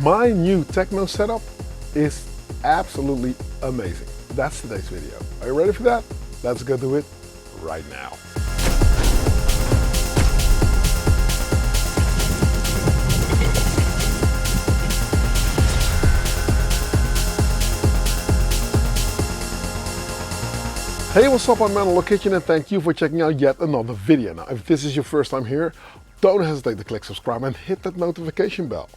My new techno setup is absolutely amazing. That's today's video. Are you ready for that? Let's go do it right now. Hey, what's up? I'm Manuel Kitchen and thank you for checking out yet another video. Now, if this is your first time here, don't hesitate to click subscribe and hit that notification bell.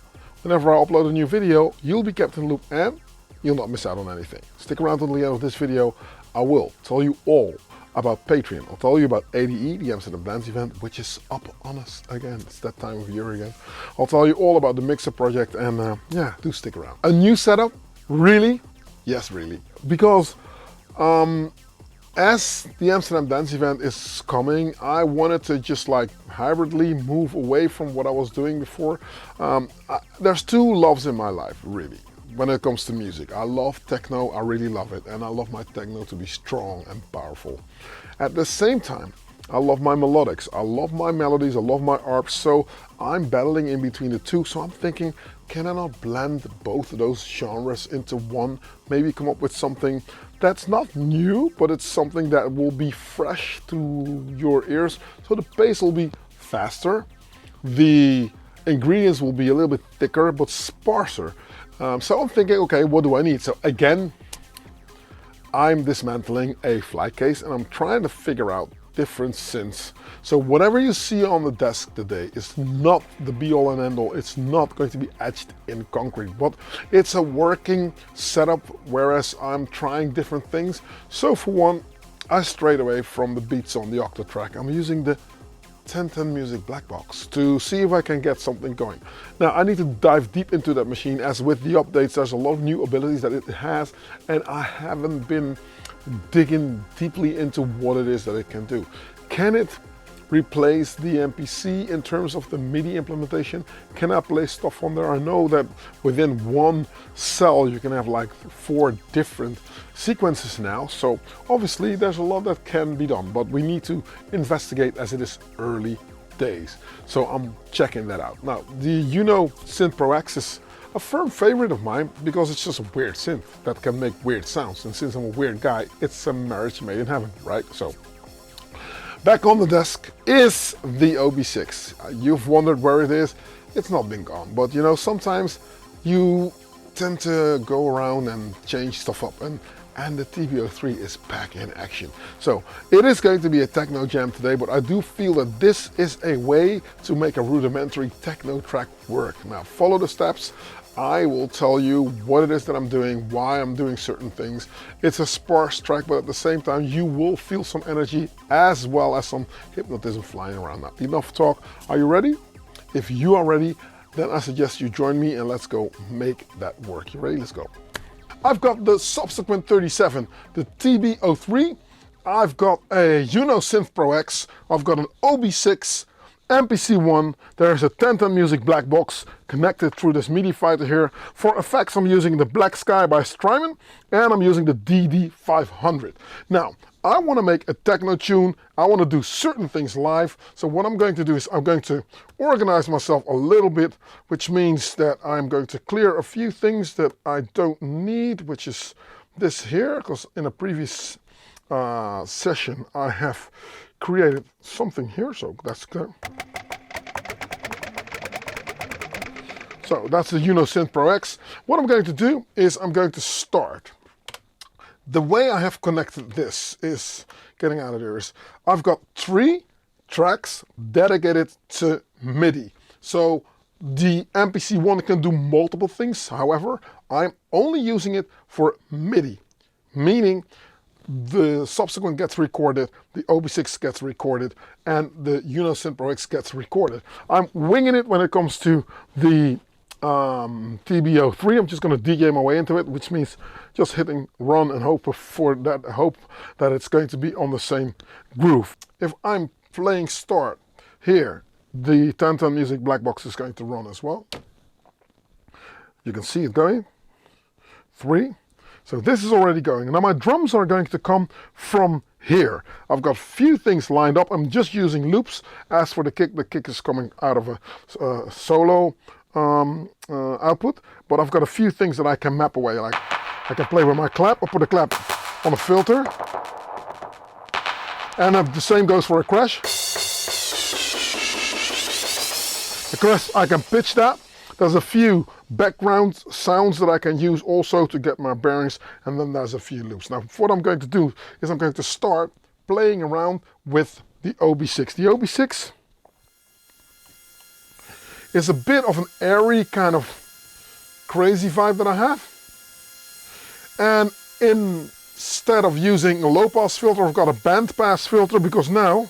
Whenever I upload a new video, you'll be kept in the loop and you'll not miss out on anything. Stick around until the end of this video. I will tell you all about Patreon. I'll tell you about ADE, the Amsterdam Dance Event, which is up on us again. It's that time of year again. I'll tell you all about the Mixer project and yeah, do stick around. A new setup? Really? Yes, really. Because as the Amsterdam Dance Event is coming, I wanted to just like hybridly move away from what I was doing before. There's two loves in my life, really, when it comes to music. I love techno, I really love it, and I love my techno to be strong and powerful. At the same time, I love my melodics, I love my melodies, I love my arps, so I'm battling in between the two. So I'm thinking, can I not blend both of those genres into one? Maybe come up with something that's not new, but it's something that will be fresh to your ears. So the pace will be faster, the ingredients will be a little bit thicker, but sparser. So I'm thinking, okay, what do I need? So again, I'm dismantling a flight case and I'm trying to figure out different synths. So whatever you see on the desk today is not the be-all and end-all. It's not going to be etched in concrete, but it's a working setup, whereas I'm trying different things. So for one, I strayed away from the beats on the Octa track. I'm using the 1010 Music Black Box to see if I can get something going. Now I need to dive deep into that machine, as with the updates there's a lot of new abilities that it has, and I haven't been digging deeply into what it is that it can do. Can it replace the MPC in terms of the MIDI implementation? Can I play stuff on there? I know that within one cell you can have like 4 different sequences now, so obviously there's a lot that can be done, but we need to investigate as it is early days. So I'm checking that out. Now the Synth Pro X is a firm favorite of mine because it's just a weird synth that can make weird sounds, and since I'm a weird guy, it's a marriage made in heaven, right? So back on the desk is the OB6. You've wondered where it is. It's not been gone, but you know, sometimes you tend to go around and change stuff up, and the TB03 is back in action. So it is going to be a techno jam today, but I do feel that this is a way to make a rudimentary techno track work. Now follow the steps. I will tell you what it is that I'm doing, why I'm doing certain things. It's a sparse track, but at the same time you will feel some energy as well as some hypnotism flying around. Now enough talk. Are you ready? If you are ready, then I suggest you join me and let's go make that work. You ready? Let's go. I've got the Subsequent 37, the TB03. I've got a Synth Pro X. I've got an OB6, MPC1. There's a 1010 Music Black Box connected through this MIDI fighter here. For effects, I'm using the Black Sky by Strymon, and I'm using the DD500. Now, I want to make a techno tune. I want to do certain things live. So what I'm going to do is I'm going to organize myself a little bit, which means that I'm going to clear a few things that I don't need, which is this here, because in a previous session I have created something here, so that's clear. So that's the Synth Pro X. What I'm going to do is I'm going to start. The way I have connected this is, getting out of there, is I've got 3 tracks dedicated to MIDI. So the MPC1 can do multiple things. However, I'm only using it for MIDI, meaning the Subsequent gets recorded, the OB6 gets recorded, and the Synth Pro X gets recorded. I'm winging it when it comes to the TB03. I'm just going to DJ my way into it, which means just hitting run and hope that it's going to be on the same groove. If I'm playing start here, the 1010 Music Black Box is going to run as well. You can see it going. 3. So this is already going. Now my drums are going to come from here. I've got a few things lined up. I'm just using loops. As for the kick is coming out of a solo output, but I've got a few things that I can map away. Like I can play with my clap, or put a clap on a filter, and the same goes for a crash. The crash, I can pitch that. There's a few background sounds that I can use also to get my bearings, and then there's a few loops. Now what I'm going to do is I'm going to start playing around with the OB6. The OB6 is a bit of an airy kind of crazy vibe that I have. And instead of using a low pass filter, I've got a band pass filter, because now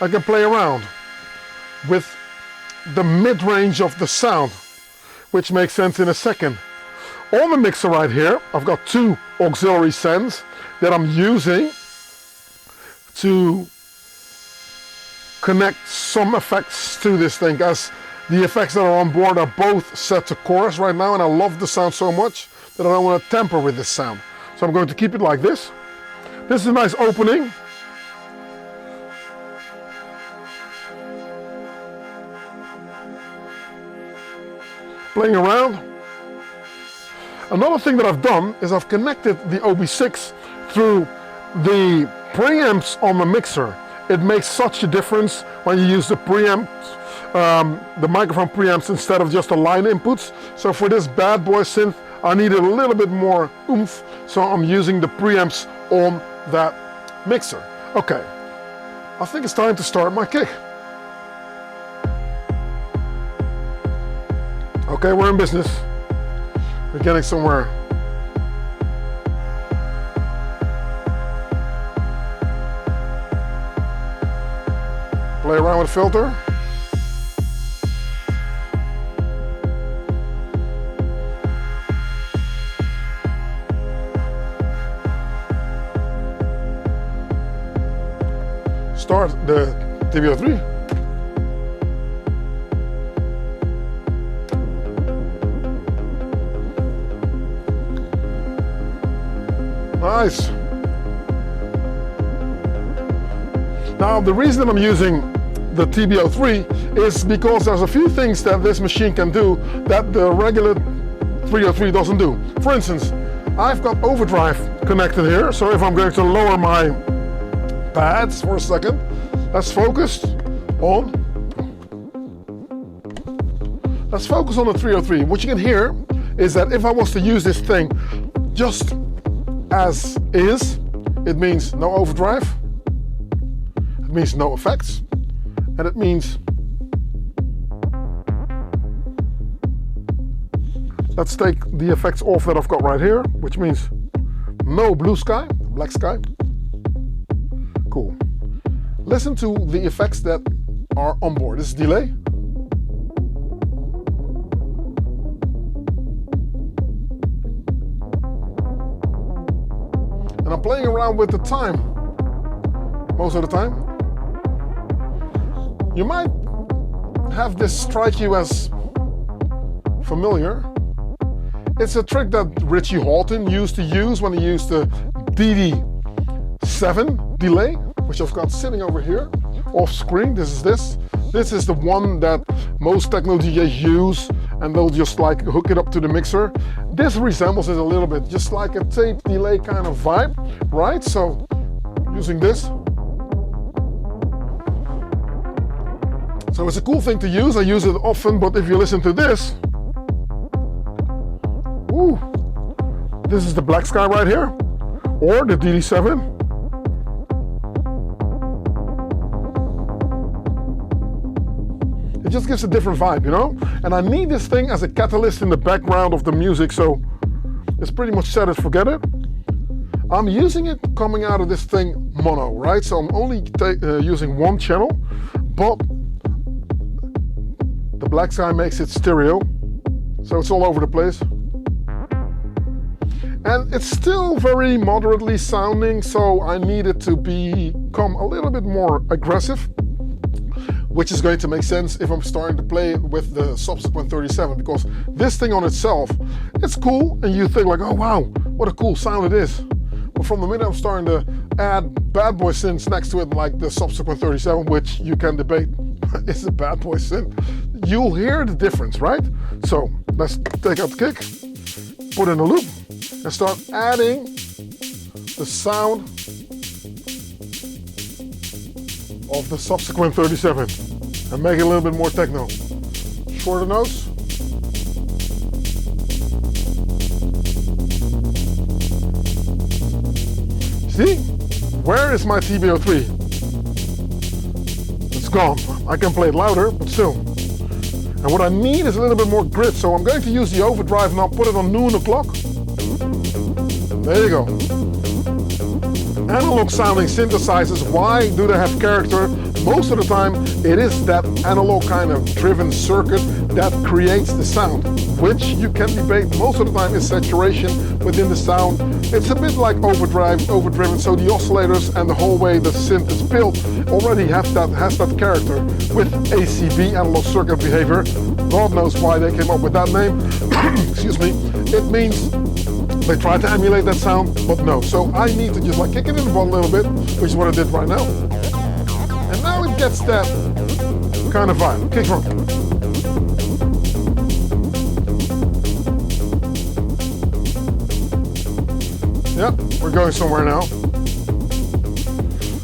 I can play around with the mid-range of the sound, which makes sense in a second. On the mixer right here, I've got two auxiliary sends that I'm using to connect some effects to this thing, as the effects that are on board are both set to chorus right now, and I love the sound so much that I don't want to tamper with this sound. So I'm going to keep it like this. This is a nice opening. Playing around. Another thing that I've done is I've connected the OB6 through the preamps on the mixer. It makes such a difference when you use the preamps, the microphone preamps, instead of just the line inputs. So for this bad boy synth, I needed a little bit more oomph, so I'm using the preamps on that mixer. Okay, I think it's time to start my kick. Okay, we're in business. We're getting somewhere. Play around with the filter. Start the TB03. Nice. Now the reason I'm using the TB03 is because there's a few things that this machine can do that the regular 303 doesn't do. For instance, I've got overdrive connected here, so if I'm going to lower my pads for a second, let's focus on the 303. What you can hear is that if I was to use this thing just as is, it means no overdrive, it means no effects, and it means, let's take the effects off that I've got right here, which means no blue sky, black sky. Cool. Listen to the effects that are on board. This is delay. And I'm playing around with the time most of the time. You might have this strike you as familiar. It's a trick that Richie Hawtin used to use when he used the DD7 delay, which I've got sitting over here off screen. This is the one that most techno DJs use, and they'll just like hook it up to the mixer. This resembles it a little bit, just like a tape delay kind of vibe, right? So using this. So it's a cool thing to use. I use it often, but if you listen to this, ooh, this is the black sky right here, or the DD7. It just gives a different vibe, you know? And I need this thing as a catalyst in the background of the music, so it's pretty much set it, forget it. I'm using it coming out of this thing mono, right? So I'm only using one channel, but the black sky makes it stereo, so it's all over the place. And it's still very moderately sounding, so I need it to become a little bit more aggressive, which is going to make sense if I'm starting to play with the subsequent 37, because this thing on itself, it's cool, and you think like, oh wow, what a cool sound it is. But from the minute I'm starting to add bad boy synths next to it, like the subsequent 37, which you can debate is a bad boy synth, you'll hear the difference, right? So let's take out the kick, put in a loop, and start adding the sound of the subsequent 37 and make it a little bit more techno. Shorter notes. See? Where is my TB03? It's gone. I can play it louder, but still. And what I need is a little bit more grit, so I'm going to use the overdrive knob, put it on noon o'clock. There you go. Analog sounding synthesizers, why do they have character? Most of the time it is that analog kind of driven circuit that creates the sound, which you can debate most of the time is saturation within the sound. It's a bit like overdriven, so the oscillators and the whole way the synth is built already has that character with ACB, analog circuit behavior. God knows why they came up with that name. Excuse me. It means they try to emulate that sound, but no. So I need to just like kick it in the butt a little bit, which is what I did right now. And now it gets that kind of vibe. Kick drum. Yep, we're going somewhere now.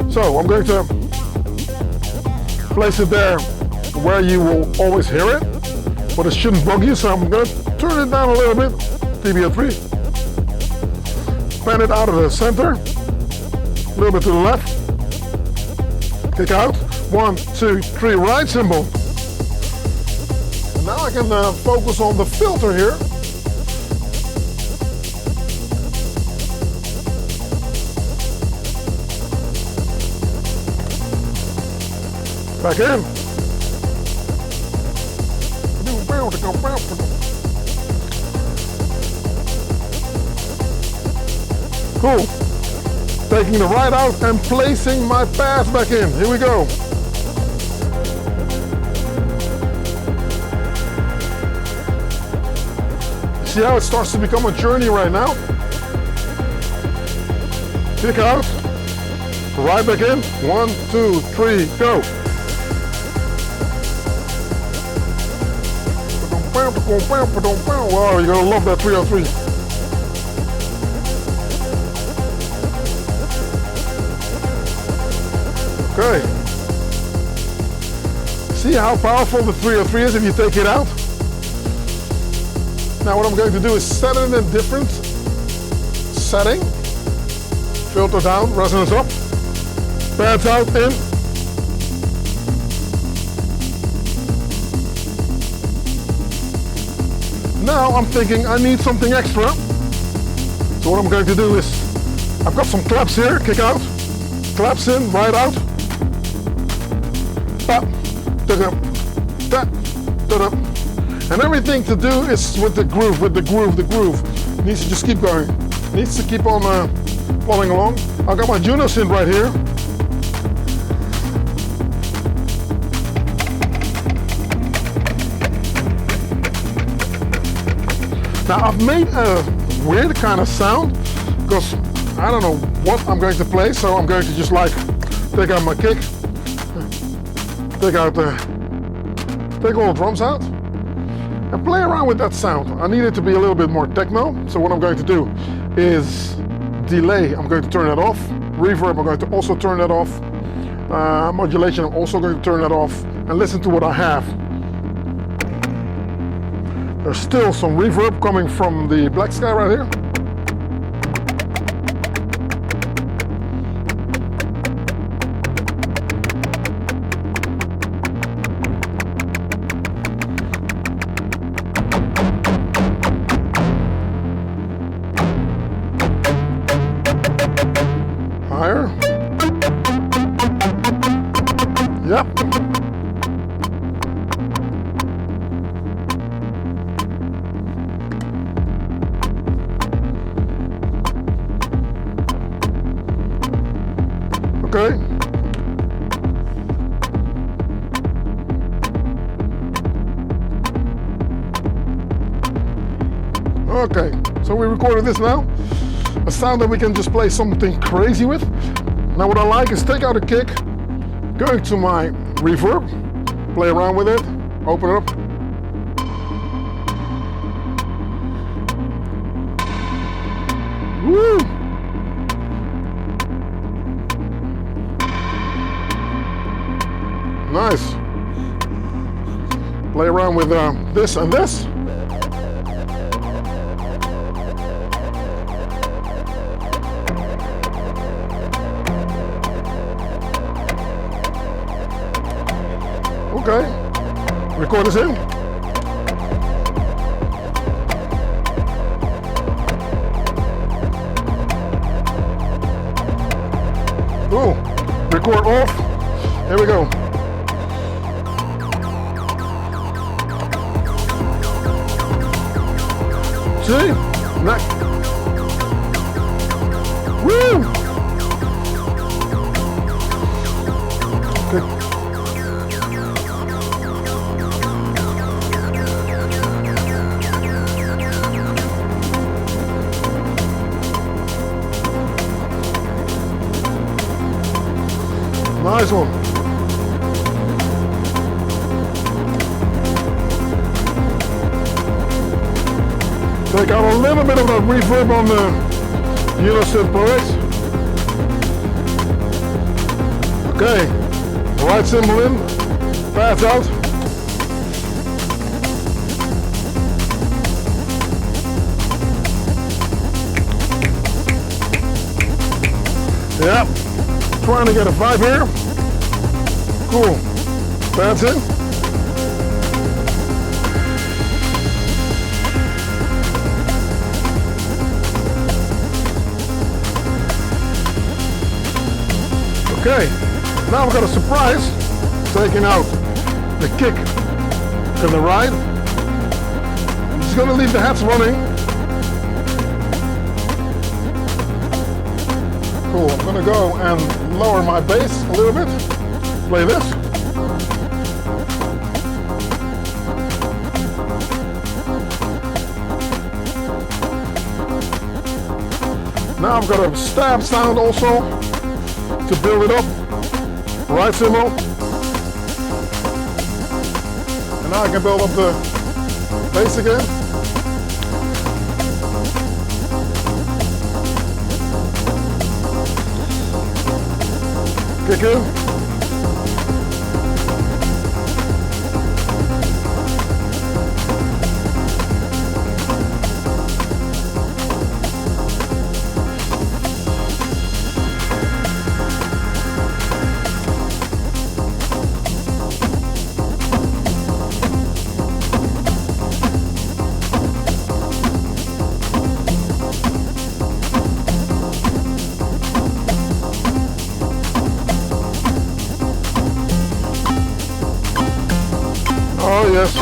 So I'm going to place it there where you will always hear it, but it shouldn't bug you, so I'm going to turn it down a little bit. TB03. Pan it out of the center, a little bit to the left, kick out, 1, 2, 3, right cymbal. And now I can focus on the filter here. Back in. Cool. Taking the right out and placing my pads back in. Here we go. See how it starts to become a journey right now? Kick out. Right back in. 1, 2, 3, go. Wow, you're gonna love that 303. Okay. See how powerful the 303 is if you take it out? Now what I'm going to do is set it in a different setting. Filter down, resonance up. Pads out, in. Now I'm thinking I need something extra. So what I'm going to do is, I've got some claps here, kick out. Claps in, right out. And everything to do is with the groove, the groove. It needs to just keep going. It needs to keep on plodding along. I've got my Juno synth right here. Now I've made a weird kind of sound because I don't know what I'm going to play, so I'm going to just like take out my kick, take all the drums out, and play around with that sound. I need it to be a little bit more techno, so what I'm going to do is delay, I'm going to turn that off. Reverb, I'm going to also turn that off. Modulation, I'm also going to turn that off, and listen to what I have. There's still some reverb coming from the Black Sky right here. Higher. Yep. Okay. Okay, so we recorded this now. a sound that we can just play something crazy with. Now what I like is take out a kick, going to my reverb, play around with it, open it up. Woo! Nice. Play around with this and this. Okay, record this in. Ooh, record off. Here we go. See? Next. Woo! Okay. Nice one. Take out a little bit of that reverb on the Unison Pro X. Okay, right cymbal in, pads out. Yeah, trying to get a vibe here. Cool, pads in. Okay, now we've got a surprise, taking out the kick to the right. I'm just gonna leave the heads running. Cool, I'm gonna go and lower my bass a little bit. Play this. Now I've got a stab sound also to build it up. Right cymbal. And now I can build up the bass again. Kick in. Oh yes.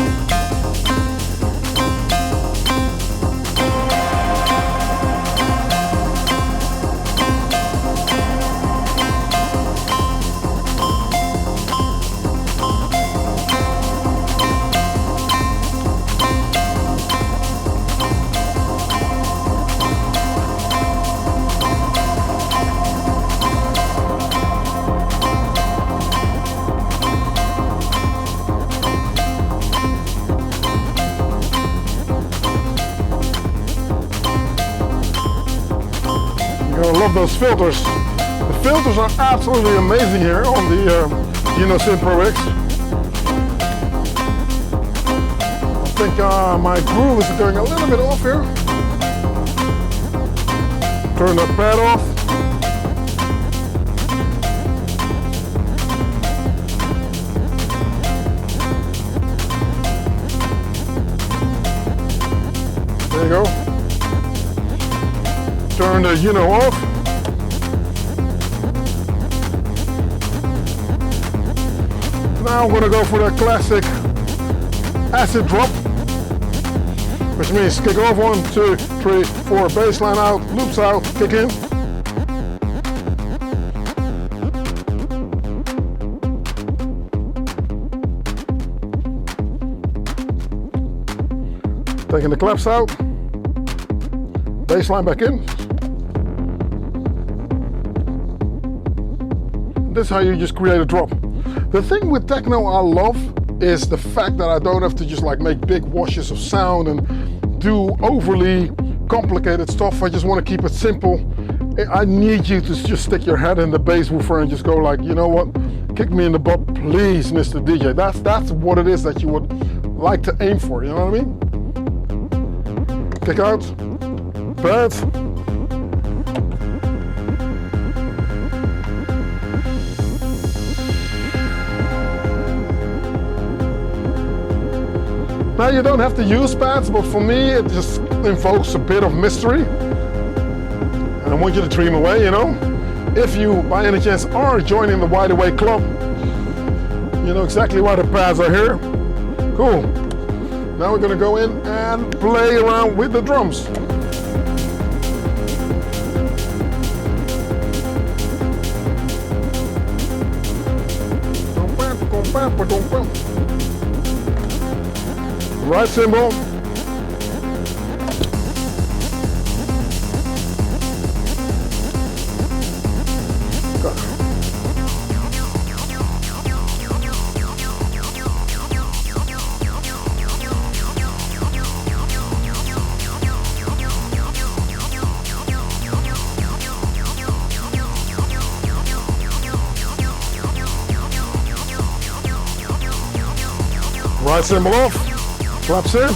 I love those filters. The filters are absolutely amazing here on the Unison Pro X. I think my groove is going a little bit off here. Turn that pad off. There you go. Turn the Uno off. Now I'm gonna go for the classic acid drop, which means kick off 1, 2, 3, 4, bass line out, loops out, kick in. Taking the claps out, bass line back in. this is how you just create a drop. The thing with techno I love is the fact that I don't have to just like make big washes of sound and do overly complicated stuff. I just want to keep it simple. I need you to just stick your head in the bass woofer and just go like, you know what, kick me in the butt, please, Mr. DJ. That's what it is that you would like to aim for, you know what I mean? Kick out, pads. Now you don't have to use pads, but for me it just invokes a bit of mystery. And I want you to dream away, you know? If you, by any chance, are joining the Wide Awake Club, you know exactly why the pads are here. Cool. Now we're gonna go in and play around with the drums. Right cymbal. Right cymbal off, claps in.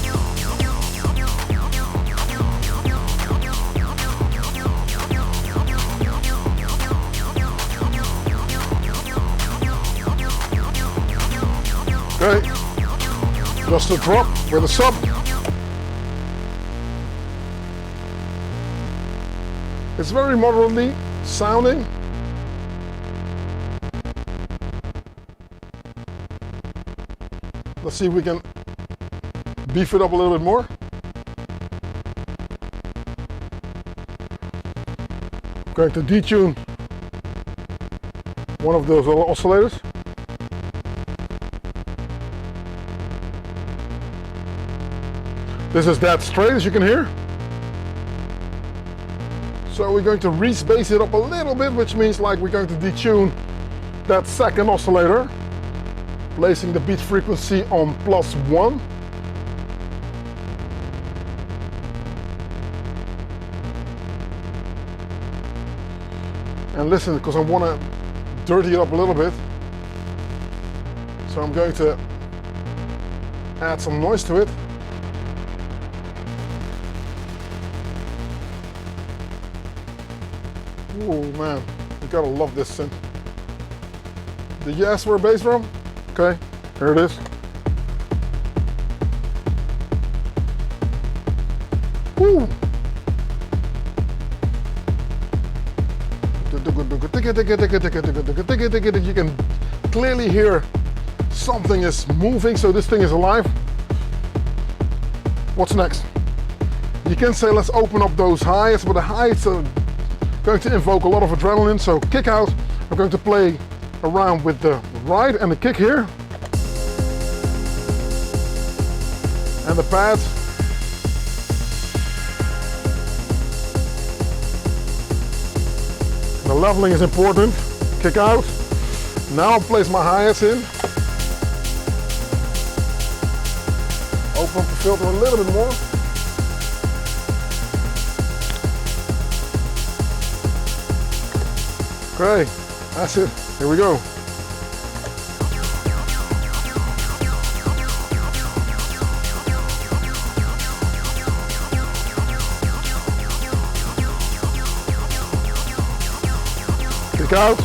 Okay, just a drop with a sub. It's very moderately sounding. Let's see if we can beef it up a little bit more. I'm going to detune one of those little oscillators. This is dead straight, as you can hear. So we're going to re-bass it up a little bit, which means like we're going to detune that second oscillator, placing the beat frequency on +1. And listen, because I want to dirty it up a little bit, so I'm going to add some noise to it. Oh man, you gotta love this synth. Did you ask for a bass drum? Okay, here it is. Woo! You can clearly hear something is moving, so this thing is alive. What's next? You can say let's open up those highs, but the highs are going to invoke a lot of adrenaline, so kick out. I'm going to play around with the ride and the kick here. And the pads. The leveling is important. Kick out. Now I'll place my hi-hats in. Open up the filter a little bit more. Okay, that's it. Here we go. Kick out.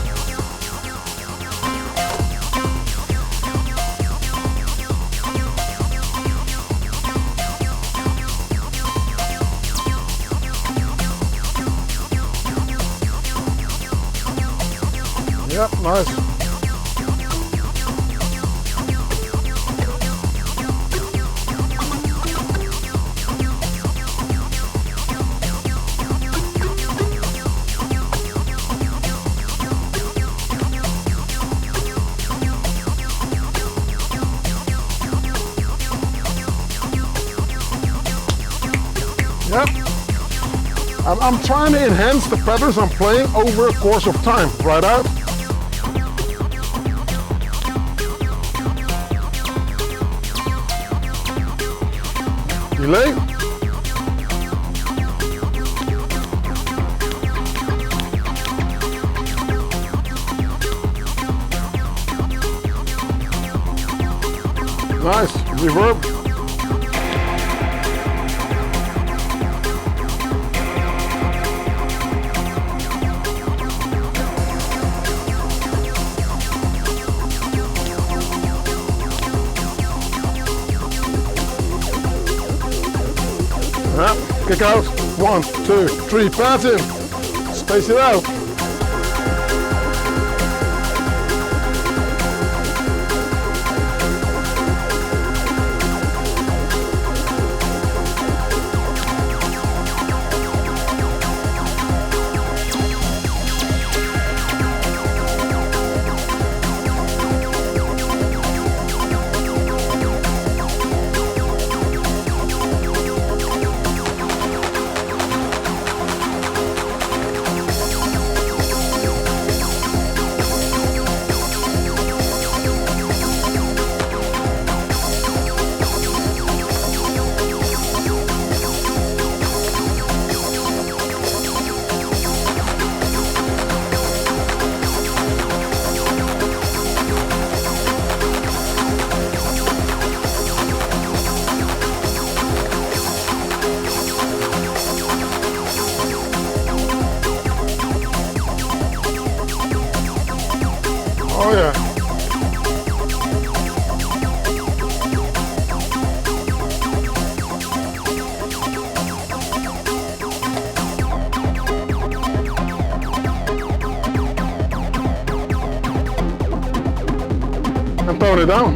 Yep, nice. Yep. I'm trying to enhance the patterns I'm playing over a course of time. Right out. Delay. Nice. Reverb. Kick out. 1, 2, 3. Pass in. Space it out. Oh yeah. And tone it down.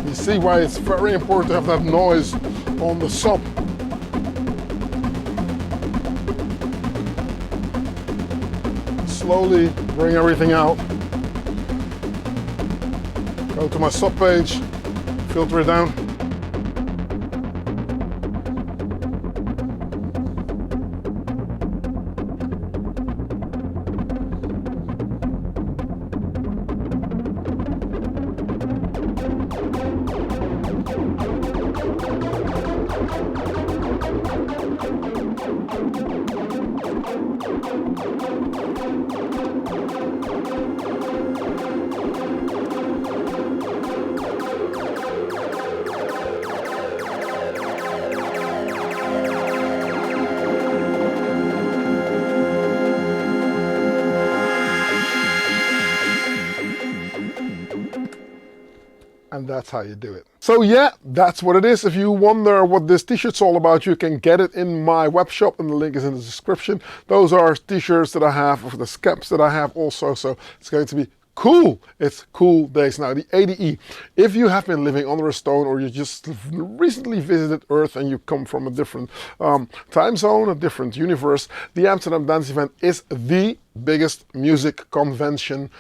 You see why it's very important to have that noise on the sub. Slowly bring everything out. Go to my sub page, filter it down. And that's how you do it. So yeah, that's what it is. If you wonder what this t-shirt's all about, you can get it in my web shop, and the link is in the description. Those are t-shirts that I have, of the caps that I have also, so it's going to be cool. It's cool days now. The ADE. If you have been living under a stone, or you just recently visited Earth and you come from a different time zone, a different universe, the Amsterdam Dance Event is the biggest music convention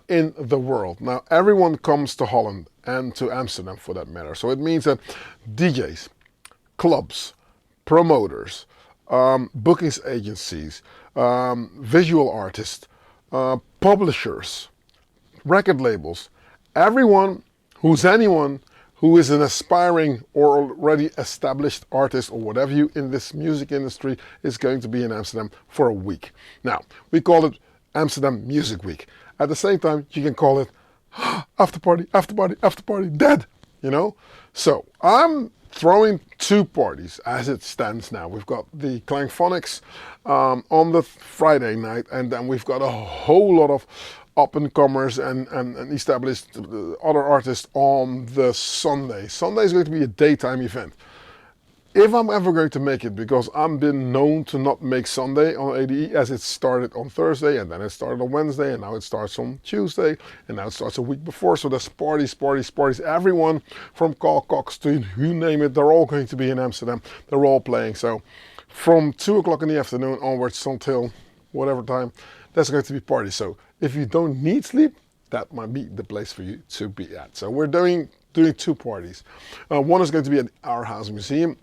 in the world. Now, everyone comes to Holland and to Amsterdam for that matter. So it means that DJs, clubs, promoters, bookings agencies, visual artists, publishers, record labels, anyone who is an aspiring or already established artist or whatever you in this music industry is going to be in Amsterdam for a week. Now, we call it Amsterdam Music Week. At the same time, you can call it after party, after party, after party, dead, you know? So I'm throwing 2 parties as it stands now. We've got the Klangphonics on the Friday night, and then we've got a whole lot of up-and-comers and established other artists on the Sunday. Sunday is going to be a daytime event. If I'm ever going to make it, because I've been known to not make Sunday on ADE, as it started on Thursday, and then it started on Wednesday, and now it starts on Tuesday, and now it starts a week before. So there's parties, parties, parties. Everyone from Carl Cox to you name it, they're all going to be in Amsterdam. They're all playing. So from 2 o'clock in the afternoon onwards until whatever time, there's going to be parties. So if you don't need sleep, that might be the place for you to be at. So we're doing 2 parties. One is going to be at our house museum.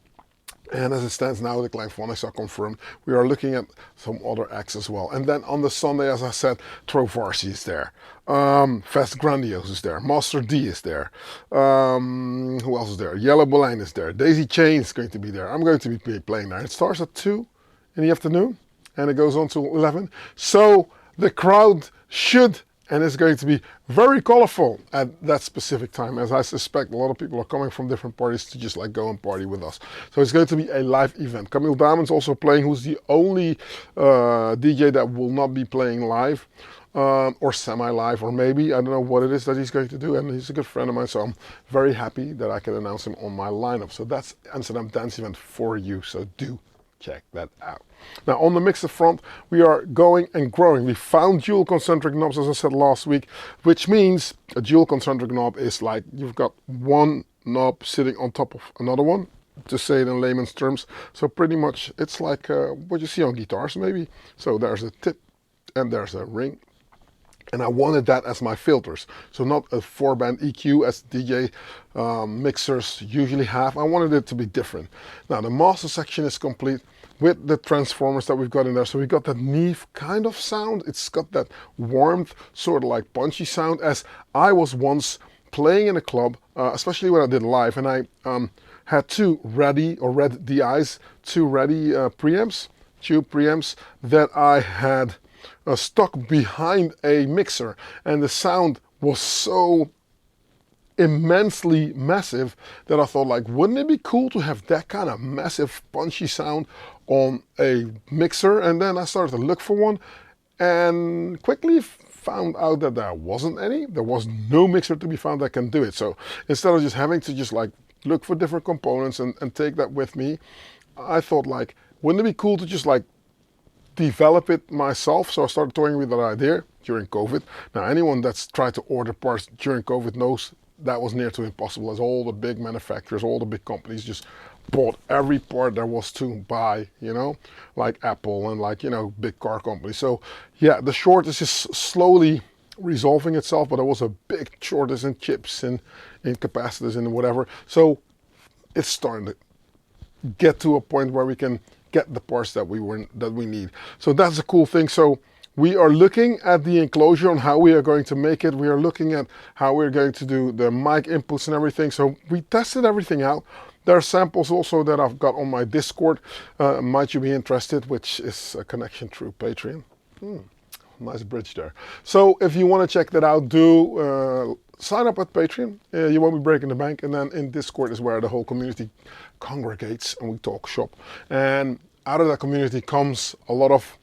And as it stands now, the Kleinphonics are confirmed. We are looking at some other acts as well. And then on the Sunday, as I said, Trovarsi is there. Fast Grandiose is there. Master D is there. Who else is there? Yellow Boleyn is there. Daisy Chain is going to be there. I'm going to be playing there. It starts at 2 in the afternoon and it goes on till 11. So the crowd should and it's going to be very colorful at that specific time, as I suspect a lot of people are coming from different parties to just like go and party with us. So it's going to be a live event. Camille Damon's also playing, who's the only DJ that will not be playing live or semi-live, or maybe, I don't know what it is that he's going to do, and he's a good friend of mine, so I'm very happy that I can announce him on my lineup. So that's Amsterdam Dance Event for you, so do check that out. Now on the mixer front, we are going and growing. We found dual concentric knobs, as I said last week, which means a dual concentric knob is like you've got one knob sitting on top of another one, to say it in layman's terms. So pretty much it's like what you see on guitars maybe. So there's a tip and there's a ring. And I wanted that as my filters. So not a 4-band EQ as DJ mixers usually have. I wanted it to be different. Now the master section is complete with the transformers that we've got in there. So we got that Neve kind of sound. It's got that warmth, sort of like punchy sound, as I was once playing in a club, especially when I did live, and I had two ready, or Red DIs, two ready preamps, tube preamps that I had stuck behind a mixer, and the sound was so immensely massive that I thought, like, wouldn't it be cool to have that kind of massive punchy sound on a mixer? And then I started to look for one and quickly found out that there wasn't any. There was no mixer to be found that can do it. So instead of just having to just like look for different components and take that with me, I thought, like, wouldn't it be cool to just like develop it myself? So I started toying with that idea during COVID. Now anyone that's tried to order parts during COVID knows that was near to impossible, as all the big manufacturers, all the big companies just bought every part there was to buy, you know, like Apple and like, you know, big car companies. So yeah, the shortage is slowly resolving itself, but there was a big shortage in chips and in capacitors and whatever. So it's starting to get to a point where we can get the parts that we need. So that's a cool thing. So we are looking at the enclosure on how we are going to make it. We are looking at how we're going to do the mic inputs and everything. So we tested everything out. There are samples also that I've got on my Discord. Might you be interested, which is a connection through Patreon. Nice bridge there. So if you want to check that out, do sign up at Patreon. You won't be breaking the bank. And then in Discord is where the whole community congregates and we talk shop. And out of that community comes a lot of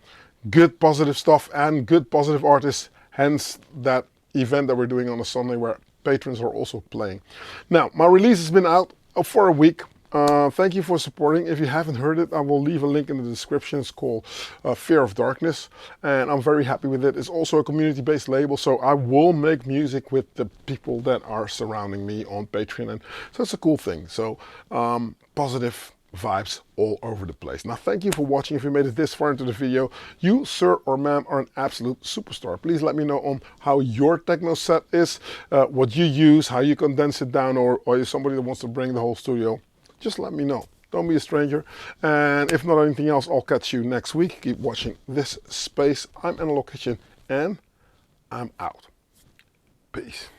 good positive stuff and good positive artists, hence that event that we're doing on a Sunday where patrons are also playing. Now my release has been out for a week. Thank you for supporting. If you haven't heard it, I will leave a link in the description. It's called Fear of Darkness, and I'm very happy with it. It's also a community-based label, so I will make music with the people that are surrounding me on Patreon, and so it's a cool thing. So positive vibes all over the place. Now thank you for watching. If you made it this far into the video, you sir or ma'am are an absolute superstar. Please let me know on how your techno set is, what you use, how you condense it down, or you're somebody that wants to bring the whole studio. Just let me know. Don't be a stranger. And if not anything else, I'll catch you next week. Keep watching this space. I'm Analog Kitchen and I'm out. Peace.